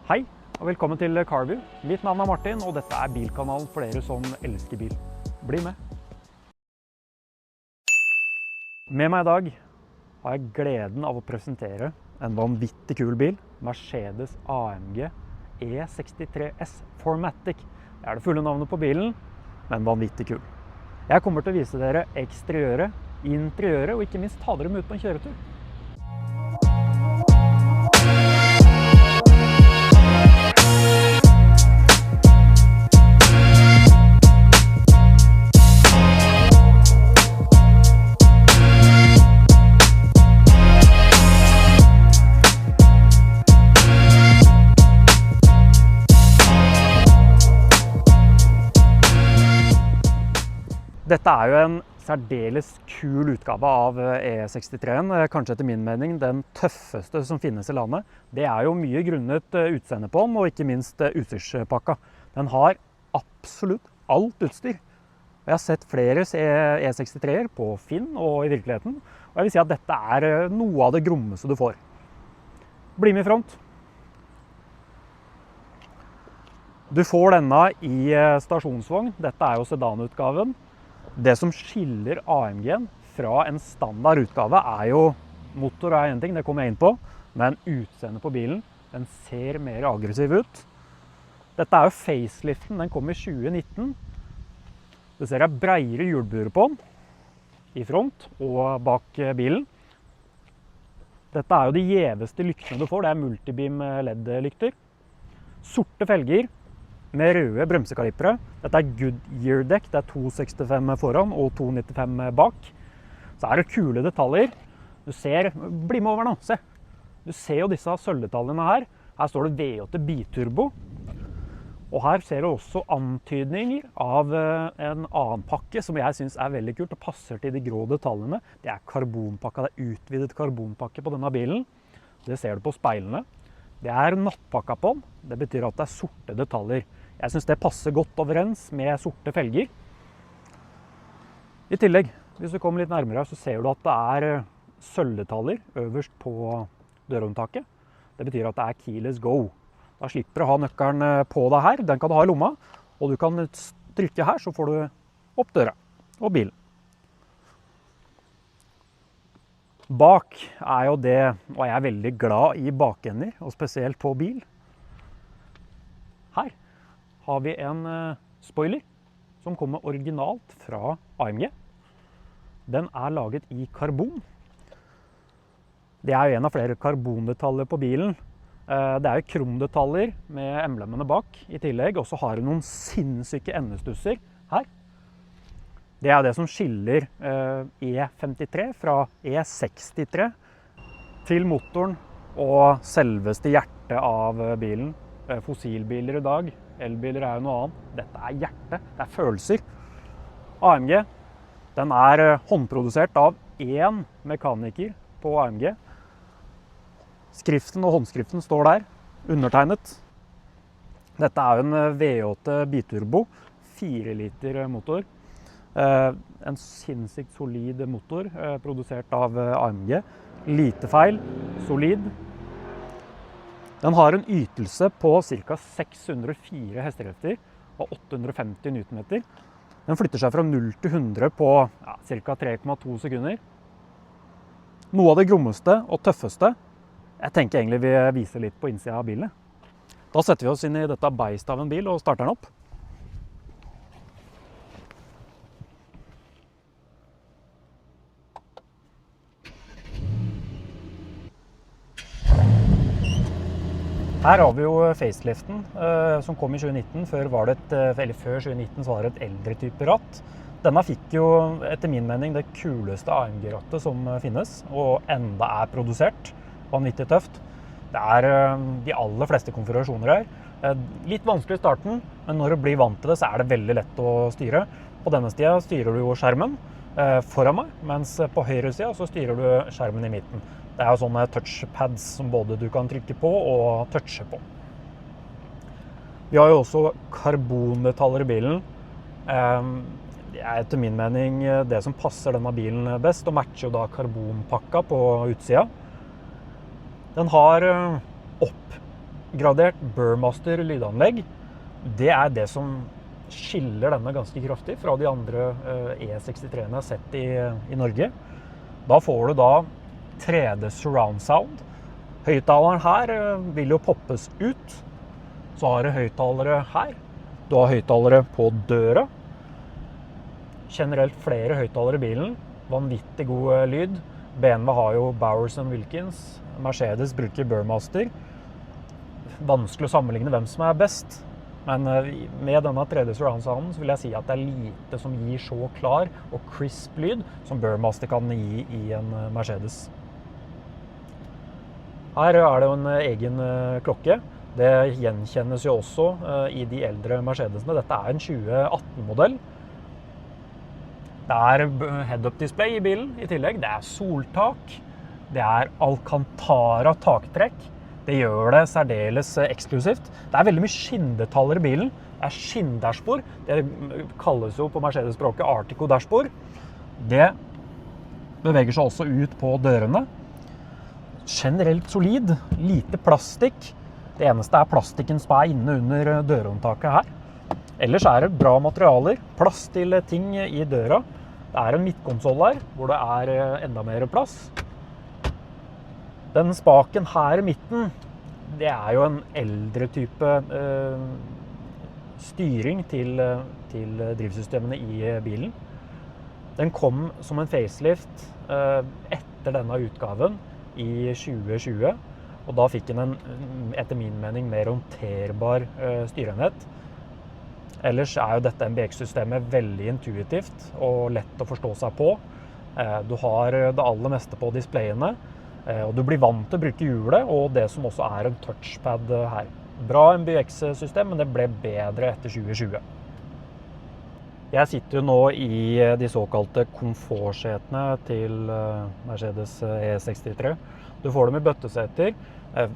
Hei, og velkommen til Carview. Mitt navn er Martin, og dette er bilkanalen for dere som elsker bil. Bli med! Med meg i dag har jeg gleden av å presentere en vanvittig kul bil, Mercedes AMG E63S 4MATIC. Det er det fulle navnet på bilen, men vanvittig kul. Jeg kommer til å vise dere eksteriøret, interiøret, og ikke minst ta dere med ut på en kjøretur. Dette er jo en særdeles kul utgave av E63-en, kanskje etter min mening den tøffeste som finnes i landet. Det er jo mye grunnet utseendet på den, og ikke minst utstyrspakka. Den har absolutt alt utstyr. Jeg har sett flere E63-er på Finn og i virkeligheten, og jeg vil si at dette er noe av det grommeste du får. Bli med i front. Du får denne i stasjonsvogn. Dette er jo sedanutgaven. Det som skiller AMG-en fra en standard utgave er jo motor er en ting, det kommer jeg inn på, men utseendet på bilen, den ser mer aggressiv ut. Dette er jo faceliften, den kom i 2019. Du ser jeg breiere hjulbuer på den, i front og bak bilen. Dette er jo de gjeveste lyktene du får, det er multibeam LED-lykter. Sorte felger med røde bremsekalippere. Dette er Goodyear-dekk, det er 265 foran og 295 bak. Så er det kule detaljer. Du ser, bli med over nå, se. Du ser jo disse sølvdetaljene her. Her står det V8 biturbo. Og her ser du også antydninger av en annen pakke som jeg synes er veldig kult og passer til de grå detaljene. Det er karbonpakka, det er utvidet karbonpakke på denne bilen. Det ser du på speilene. Det er nattpakka på den. Det betyr at det er sorte detaljer. Jeg synes det passer godt overens med sorte felger. I tillegg, hvis du kommer litt nærmere, så ser du at det er sølvdetaljer øverst på dørhåndtaket. Det betyr at det er keyless go. Da slipper du å ha nøkkelen på deg her. Den kan du ha i lomma, og du kan trykke her, så får du opp døra og bilen. Bak er jo det, og jeg er veldig glad i bakender, og spesielt på bil. Her har vi en spoiler som kommer originalt fra AMG. Den er laget i karbon. Det er jo en av flere karbondetaljer på bilen. Det er jo kromdetaljer med emblemene bak i tillegg, og så har du noen sinnssyke endestusser her. Det er det som skiller E53 fra E63 til motoren og selveste hjertet av bilen. Fossilbiler i dag, elbiler er jo noe annet. Dette er hjertet, det er følelser. AMG, den er håndprodusert av én mekaniker på AMG. Skriften og håndskriften står der, undertegnet. Dette er jo en V8 biturbo, 4 liter motor. En sinnssykt solid motor, produsert av AMG. Lite feil, solid. Den har en ytelse på ca. 604 hestekrefter og 850 newtonmeter. Den flytter seg fra 0 til 100 på ca. 3,2 sekunder. Noe av det grommeste og tøffeste, jeg tenker egentlig vi viser litt på innsida av bilen. Da setter vi oss inn i dette beist av en bil og starter den opp. Her har vi jo faceliften som kom i 2019. Før 2019 så var det et eldre type ratt. Denne fikk jo etter min mening det kuleste AMG-rattet som finnes, og enda er produsert. Vanvittig tøft. Det er de aller fleste konfigurasjoner her. Litt vanskelig i starten, men når du blir vant til det, så er det veldig lett å styre. På denne siden styrer du jo skjermen foran meg, mens på høyre siden så styrer du skjermen i midten. Det er jo sånne touchpads som både du kan trykke på og touche på. Vi har jo også karbondetaljer i bilen. Det er etter min mening det som passer denne bilen best, og matcher jo da karbonpakka på utsida. Den har Gradert Burmaster lydanlegg, det det som skiller denne ganske kraftig fra de andre E63-ene jeg har sett i Norge. Da får du da 3D surround sound. Høyttaleren her vil jo poppes ut. Så har du høyttalere her. Du har høyttalere på døra. Generelt flere høyttalere i bilen. Vanvittig god lyd. BMW har jo Bowers & Wilkins. Mercedes bruker Burmaster. Vanskelig å sammenligne hvem som best. Men med denne 3D surround sounden så vil jeg si at det lite som gir så klar og crisp lyd som Burmaster kan gi i en Mercedes. Her det jo en egen klokke. Det gjenkjennes jo også i de eldre Mercedesene. Dette en 2018-modell. Det head-up display i bilen i tillegg. Det soltak. Det Alcantara taktrekk. Det gjør det særdeles eksklusivt. Det veldig mye skinndetaljer i bilen. Det skinndashbord. Det kalles jo på Mercedes-språket Artico-dashbord. Det beveger seg også ut på dørene. Generelt solid. Lite plastikk. Det eneste plastikken som inne under dørhåndtaket her. Ellers det bra materialer. Plass til ting i døra. Det en midtkonsoll her, hvor det enda mer plass. Den spaken her i midten, det jo en eldre type styring til drivsystemene i bilen. Den kom som en facelift etter denne utgaven i 2020, og da fikk den etter min mening mer håndterbar styreenhet. Ellers jo dette MBX-systemet veldig intuitivt og lett å forstå seg på. Du har det aller meste på displayene, og du blir vant til å bruke hjulet, og det som også en touchpad her. Bra MBX-system, men det ble bedre etter 2020. Jeg sitter jo nå i de såkalte komfortsetene til Mercedes E63. Du får dem i bøtteseter.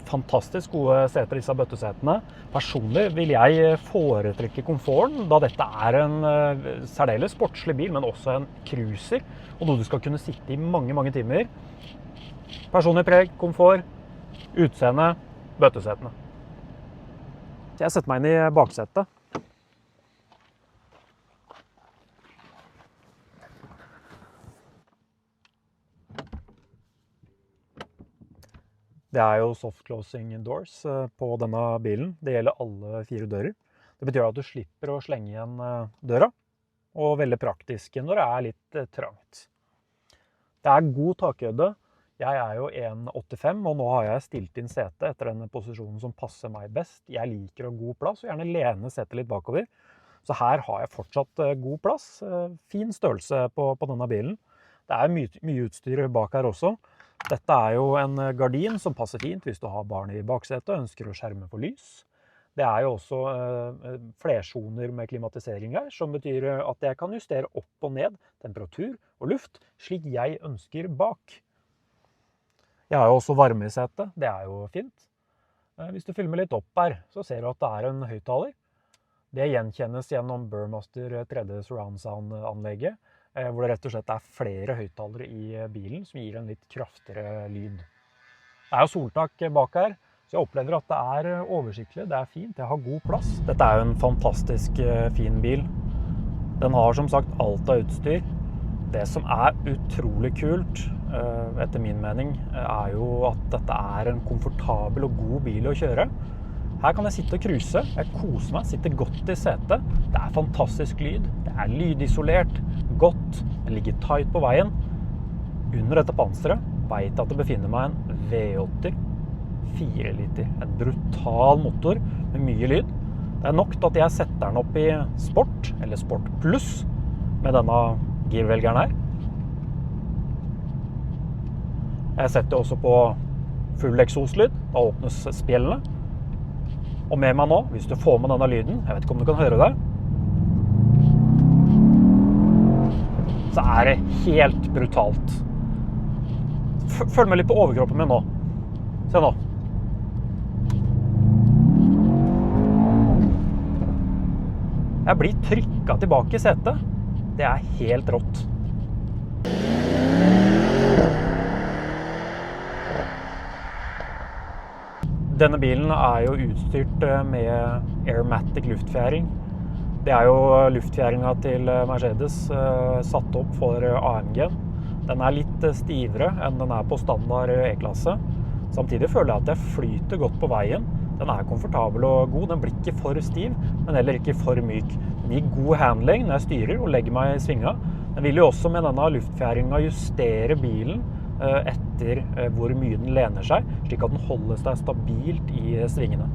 Fantastisk gode seter, disse bøttesetene. Personlig vil jeg foretrekke komforten, da dette en særdeles sportslig bil, men også en cruiser, og noe du skal kunne sitte i mange, mange timer. Personlig preg, komfort, utseende, bøttesetene. Så jeg setter meg inn i baksetet. Det jo soft closing doors på denne bilen. Det gjelder alle 4 dører. Det betyr at du slipper å slenge igjen døra, og veldig praktisk når det litt trangt. Det god takhøyde. Jeg jo 1,85, og nå har jeg stilt inn setet etter den posisjonen som passer meg best. Jeg liker å ha god plass, og gjerne lene setet litt bakover. Så her har jeg fortsatt god plass. Fin størrelse på denne bilen. Det mye utstyr bak her også. Dette jo en gardin som passer fint hvis du har barn i baksetet og ønsker å skjerme for lys. Det jo også flersoner med klimatisering her, som betyr at jeg kan justere opp og ned temperatur og luft, slik jeg ønsker bak. Jeg har jo også varme i setet, det jo fint. Hvis du filmer litt opp her, så ser du at det en høyttaler. Det gjenkjennes gjennom Burmaster 3D surround sound-anlegget, hvor det rett og slett flere høyttalere i bilen som gir en litt kraftigere lyd. Det jo soltak bak her, så jeg opplever at det oversiktlig, det fint, jeg har god plass. Dette jo en fantastisk fin bil. Den har som sagt alt av utstyr. Det som utrolig kult, etter min mening, jo at dette en komfortabel og god bil å kjøre. Her kan jeg sitte og cruise, jeg koser meg, sitter godt i setet. Det fantastisk lyd, det lydisolert, godt, den ligger tight på veien. Under dette panseret vet jeg at det befinner meg en V8 4 liter. En brutal motor med mye lyd. Det nok til at jeg setter den opp i Sport, eller Sport Plus, med denne girvelgeren her. Jeg setter også på full eksoslyd, da åpnes spjellene. Og med meg nå, hvis du får med denne lyden, jeg vet ikke om du kan høre det, så det helt brutalt. Følg med litt på overkroppen min nå. Se nå. Jeg blir trykket tilbake i setet. Det helt rått. Denne bilen er jo utstyrt med Airmatic luftfjæring. Det er jo luftfjæringa til Mercedes satt opp for AMG-en. Den er litt stivere enn den er på standard E-klasse. Samtidig føler jeg at jeg flyter godt på veien. Den er komfortabel og god. Den blir ikke for stiv, men heller ikke for myk. Den gir god handling når jeg styrer og legger meg i svinga. Den vil jo også med denne luftfjæringa justere bilen etter hvor mye den lener seg, slik at den holder seg stabilt i svingene.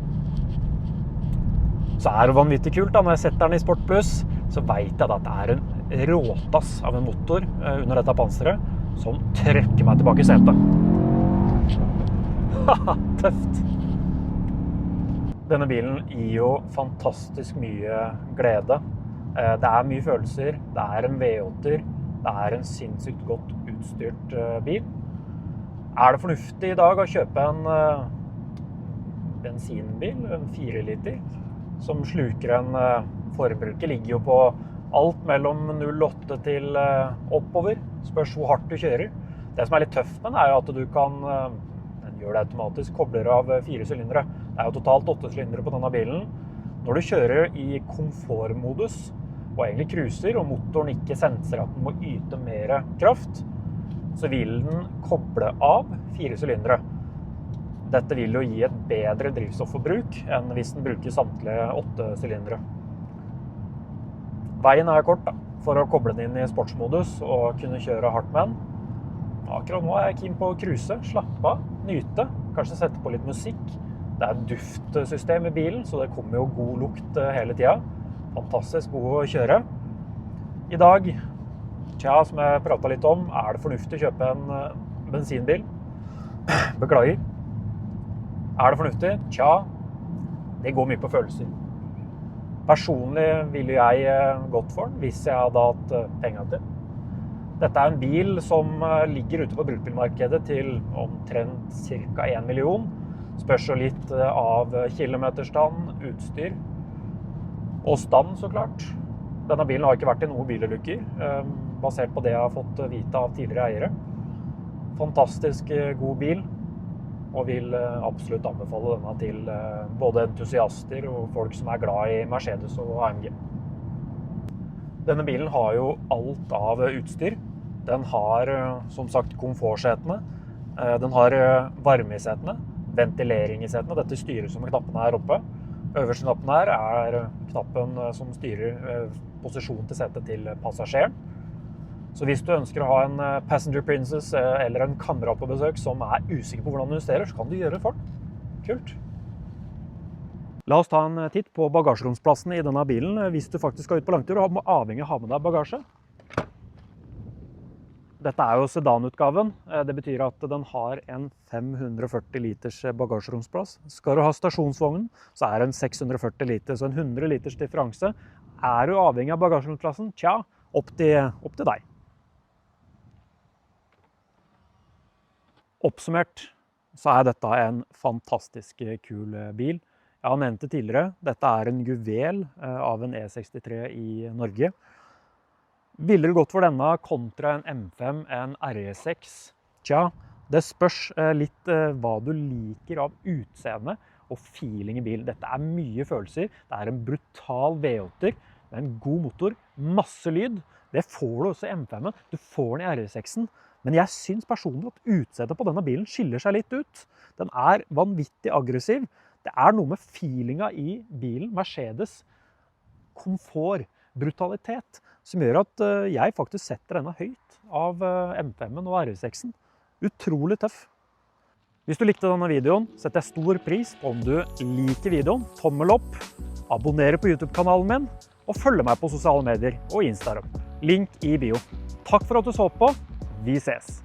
Så er det vanvittig kult da, når jeg setter den i Sport Plus, så vet jeg at det er en råtass av en motor under dette panseret, som trykker meg tilbake i setet. Haha, tøft! Denne bilen gir jo fantastisk mye glede. Det er mye følelser, det er en V8-er, det er en sinnssykt godt utstyrt bil. Er det fornuftig i dag å kjøpe en bensinbil, en 4 liter, som sluker en forbruker, ligger jo på alt mellom 0,8 til oppover, spørs hvor hardt du kjører. Det som er litt tøft med den er jo at du kan, den gjør det automatisk, kobler av 4 sylindere. Det er jo totalt 8 sylindere på denne bilen. Når du kjører i komfortmodus, og egentlig cruiser, og motoren ikke senser at den må yte mer kraft, så vil den koble av 4 sylindere. Dette vil jo gi et bedre drivstofforbruk enn hvis den bruker samtlige 8 sylindere. Veien er kort da, for å koble den inn i sportsmodus og kunne kjøre hardt med den. Akkurat nå er jeg keen på å cruise, slappe av, nyte, kanskje sette på litt musikk. Det er et duftsystem i bilen, så det kommer jo god lukt hele tiden. Fantastisk god å kjøre. I dag, som jeg pratet litt om, er det fornuftig å kjøpe en bensinbil? Beklager. Er det fornuftig? Det går mye på følelser. Personlig ville jeg gått for den hvis jeg hadde hatt penger til. Dette er en bil som ligger ute på bruktbilmarkedet til omtrent ca. 1 million. Spørs jo litt av kilometerstand, utstyr og stand, så klart. Denne bilen har ikke vært i noen bilulykker, basert på det jeg har fått vite av tidligere eiere. Fantastisk god bil, og vil absolutt anbefale denne til både entusiaster og folk som er glad i Mercedes og AMG. Denne bilen har jo alt av utstyr. Den har, som sagt, komfortsetene. Den har varme i setene, ventilering i setene. Dette styres med knappene her oppe. Øverste knappen her er knappen som styrer posisjon til setet til passasjeren. Så hvis du ønsker å ha en passenger princess eller en kamerat på besøk som er usikker på hvordan du justerer, så kan du gjøre det for den. Kult! La oss ta en titt på bagasjeromsplassen i denne bilen hvis du faktisk skal ut på langtur og må avhengig av å ha med deg bagasje. Dette er jo sedanutgaven. Det betyr at den har en 540 liters bagasjeromsplass. Skal du ha stasjonsvognen, så er det en 640 liter, så en 100 liters differanse. Er du avhengig av bagasjeromsplassen? Opp til deg. Oppsummert så er dette en fantastisk kul bil. Jeg har nevnt det tidligere. Dette er en juvel av en E63 i Norge. Ville du gått for denne kontra en M5, en RS6? Det spørs litt hva du liker av utseende og feeling i bilen. Dette er mye følelser. Det er en brutal V8-er med en god motor, masse lyd. Det får du også i M5-en. Du får den i RS6-en. Men jeg synes personlig at utseendet på denne bilen skiller seg litt ut. Den er vanvittig aggressiv. Det er noe med feelinga i bilen, Mercedes, komfort, brutalitet, som gjør at jeg faktisk setter denne høyt av M5-en og RS6-en. Utrolig tøff. Hvis du likte denne videoen, setter jeg stor pris på om du liker videoen, tommel opp, abonnerer på YouTube-kanalen min, og følger meg på sosiale medier og Instagram. Link i bio. Takk for at du så på. Vi ses!